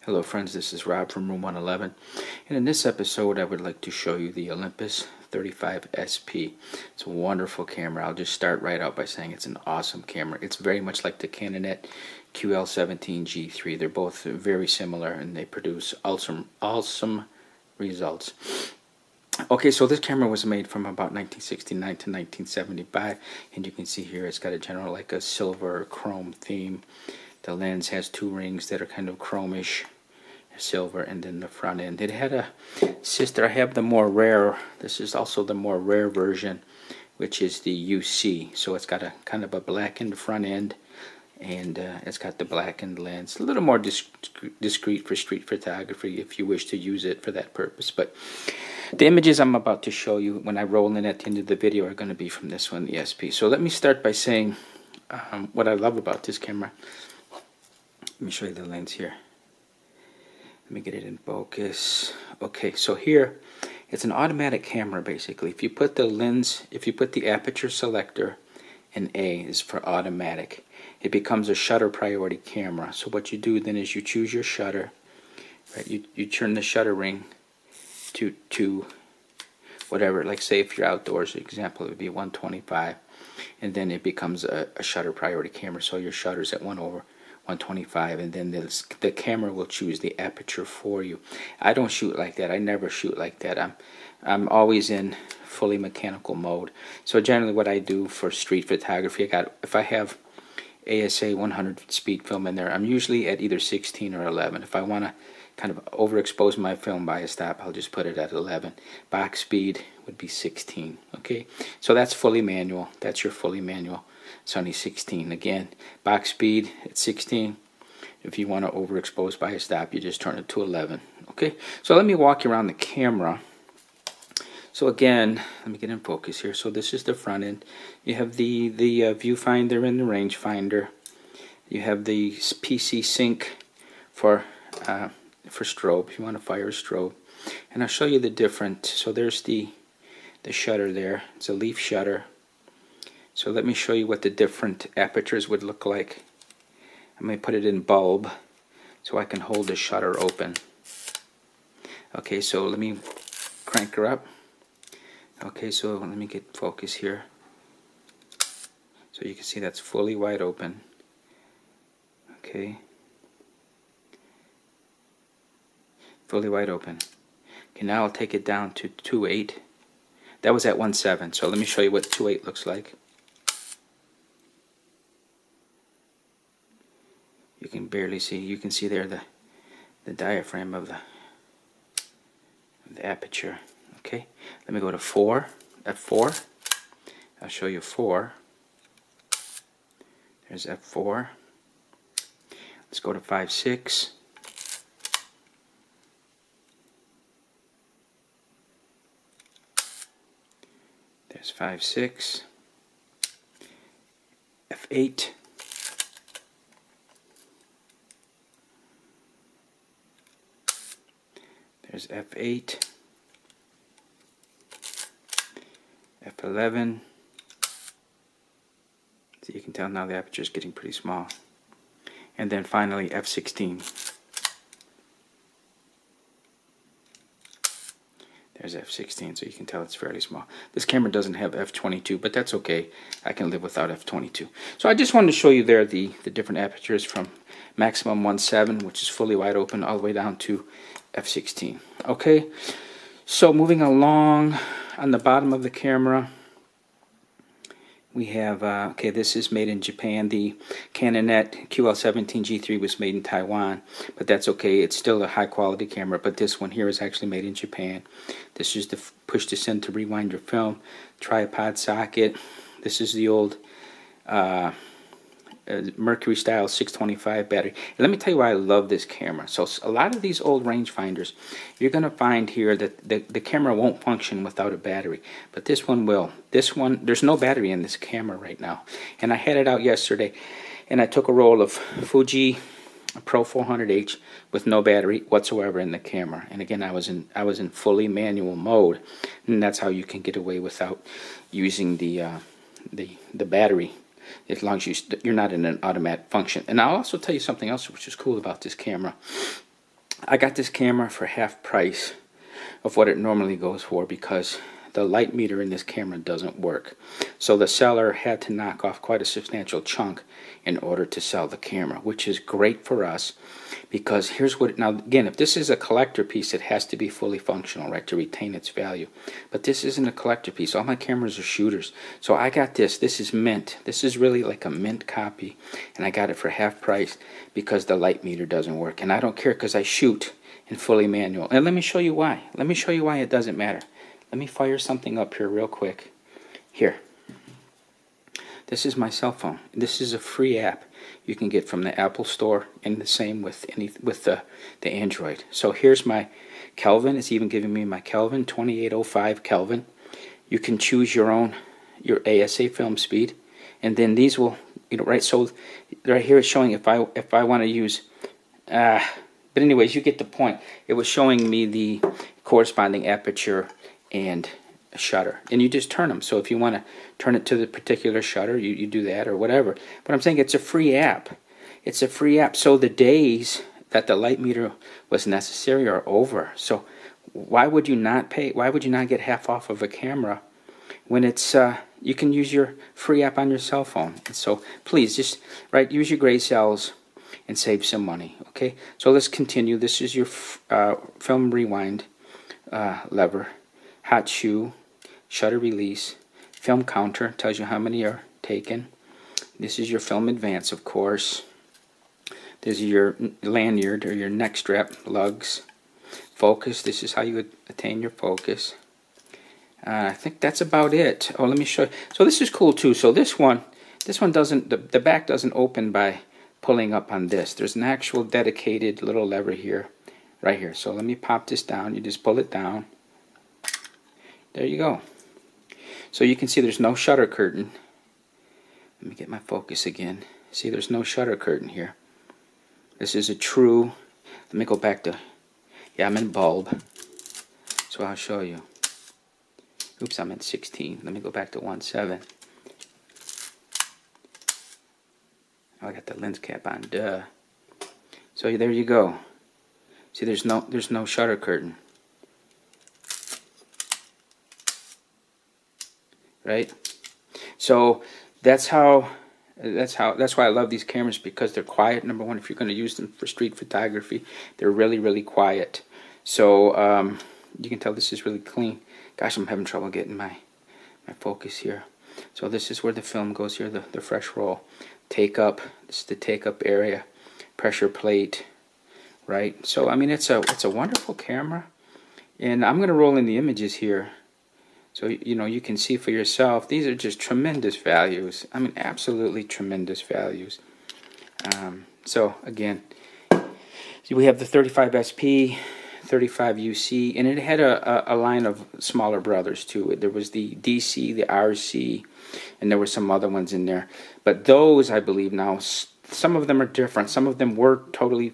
Hello friends, this is Rob from Room 111, and in this episode I would like to show you the Olympus 35 SP. It's a wonderful camera. I'll just start right out by saying it's an awesome camera. It's very much like the Canonet QL-17 G3. They're both very similar and they produce awesome results. Okay, so this camera was made from about 1969 to 1975, and you can see here it's got a general like a silver chrome theme. The lens has two rings that are kind of chromish silver, and then the front end. It had a sister. I have the more rare. This is also the more rare version, which is the UC. So it's got a kind of a blackened front end, and it's got the blackened lens. A little more discreet for street photography if you wish to use it for that purpose. But the images I'm about to show you when I roll in at the end of the video are going to be from this one, the SP. So let me start by saying what I love about this camera. Let me show you the lens here. Let me get it in focus. Okay, so here it's an automatic camera basically. If you put the lens, if you put the aperture selector in A is for automatic, it becomes a shutter priority camera. So what you do then is you choose your shutter, right? You turn the shutter ring to whatever, like say if you're outdoors, for example, it would be 125, and then it becomes a shutter priority camera. So your shutter's at 1/125, and then the camera will choose the aperture for you. I don't shoot like that. I never shoot like that. I'm always in fully mechanical mode. So generally what I do for street photography, if I have ASA 100 speed film in there, I'm usually at either 16 or 11. If I want to kind of overexpose my film by a stop, I'll just put it at 11. Box speed would be 16. Okay, so that's fully manual. That's your fully manual. It's only 16. Again, box speed at 16. If you want to overexpose by a stop, you just turn it to 11. Okay, so let me walk you around the camera. So again, let me get in focus here. So this is the front end. You have the viewfinder and the rangefinder. You have the PC sync for strobe, if you want to fire a strobe. And I'll show you the different. So there's the shutter there. It's a leaf shutter. So let me show you what the different apertures would look like. I'm going to put it in bulb so I can hold the shutter open. Okay, so let me crank her up. Okay, so let me get focus here. So you can see that's fully wide open. Okay. Fully wide open. Okay, now I'll take it down to 2.8. That was at 1.7. So let me show you what 2.8 looks like. You can barely see. You can see there the diaphragm of the aperture. Okay, let me go to 4. F4. I'll show you 4. There's F4. Let's go to 5.6. There's 5.6. F8. There's F8, F11. So you can tell now the aperture is getting pretty small. And then finally F16. There's F16, so you can tell it's fairly small. This camera doesn't have F22, but that's okay. I can live without F22. So I just wanted to show you there the different apertures from maximum 1.7, which is fully wide open, all the way down to F16. Okay, so moving along on the bottom of the camera, we have, okay, this is made in Japan. The Canonet QL-17 G3 was made in Taiwan, but that's okay. It's still a high quality camera, but this one here is actually made in Japan. This is the push to send to rewind your film, tripod socket. This is the old Mercury style 625 battery. And let me tell you why I love this camera. So a lot of these old rangefinders, you're going to find here that the camera won't function without a battery, but this one will. This one, there's no battery in this camera right now, and I had it out yesterday, and I took a roll of Fuji Pro 400H with no battery whatsoever in the camera. And again, I was in fully manual mode, and that's how you can get away without using the battery, as long as you're not in an automatic function. And I'll also tell you something else which is cool about this camera. I got this camera for half price of what it normally goes for because the light meter in this camera doesn't work. So the seller had to knock off quite a substantial chunk in order to sell the camera, which is great for us because here's what, now again, if this is a collector piece, it has to be fully functional, right, to retain its value. But this isn't a collector piece. All my cameras are shooters. So I got this. This is mint. This is really like a mint copy, and I got it for half price because the light meter doesn't work. And I don't care because I shoot in fully manual. And let me show you why. Let me show you why it doesn't matter. Let me fire something up here real quick. Here. This is my cell phone. This is a free app you can get from the Apple Store, and the same with the Android. So here's my Kelvin. It's even giving me my Kelvin, 2805 Kelvin. You can choose your ASA film speed, and then these will, right. So right here it's showing if I want to use. But anyways, you get the point. It was showing me the corresponding aperture and shutter, and you just turn them. So if you want to turn it to the particular shutter, you do that or whatever. But I'm saying it's a free app. It's a free app. So the days that the light meter was necessary are over. So why would you not pay? Why would you not get half off of a camera when it's you can use your free app on your cell phone? And so please just use your gray cells and save some money. Okay. So let's continue. This is your film rewind lever. Hot shoe, shutter release, film counter, tells you how many are taken. This is your film advance, of course. This is your lanyard or your neck strap lugs. Focus, this is how you would attain your focus. I think that's about it. Oh, let me show you. So this is cool too. So this one doesn't, the back doesn't open by pulling up on this. There's an actual dedicated little lever here, right here. So let me pop this down. You just pull it down. There you go. So you can see there's no shutter curtain. Let me get my focus again. See, there's no shutter curtain here. This is a true, let me go back to, yeah, I'm in bulb. So I'll show you. Oops, I'm at 16. Let me go back to 1.7. Oh, I got the lens cap on, duh. So there you go. See, there's no shutter curtain. Right? So that's why I love these cameras, because they're quiet. Number one, if you're going to use them for street photography, they're really, really quiet. So you can tell this is really clean. Gosh, I'm having trouble getting my focus here. So this is where the film goes here, the fresh roll. Take up, this is the take up area, pressure plate, right? So I mean, it's a wonderful camera, and I'm going to roll in the images here. So, you can see for yourself, these are just tremendous values. I mean, absolutely tremendous values. So, again, we have the 35 SP, 35 UC, and it had a line of smaller brothers, too. There was the DC, the RC, and there were some other ones in there. But those, I believe now, some of them are different. Some of them were totally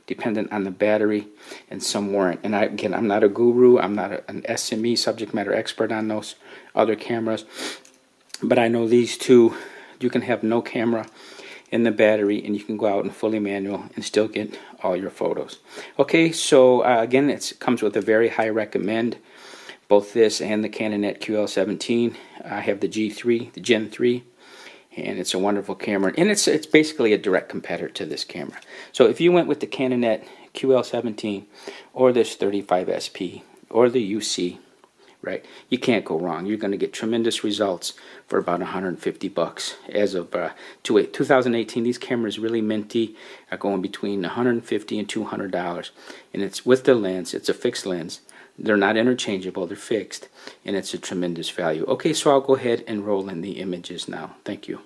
dependent on the battery, and some weren't. And again, I'm not a guru. I'm not an SME, subject matter expert on those other cameras. But I know these two, you can have no camera in the battery, and you can go out in fully manual and still get all your photos. Okay, so again, it comes with a very high recommend. Both this and the Canonet QL-17. I have the G3, the Gen 3. And it's a wonderful camera, and it's basically a direct competitor to this camera. So if you went with the Canonet QL-17 or this 35 SP or the UC, right, you can't go wrong. You're going to get tremendous results for about $150 as of 2018. These cameras, really minty, are going between $150 and $200, and it's with the lens. It's a fixed lens. They're not interchangeable. They're fixed, and it's a tremendous value. Okay, so I'll go ahead and roll in the images now. Thank you.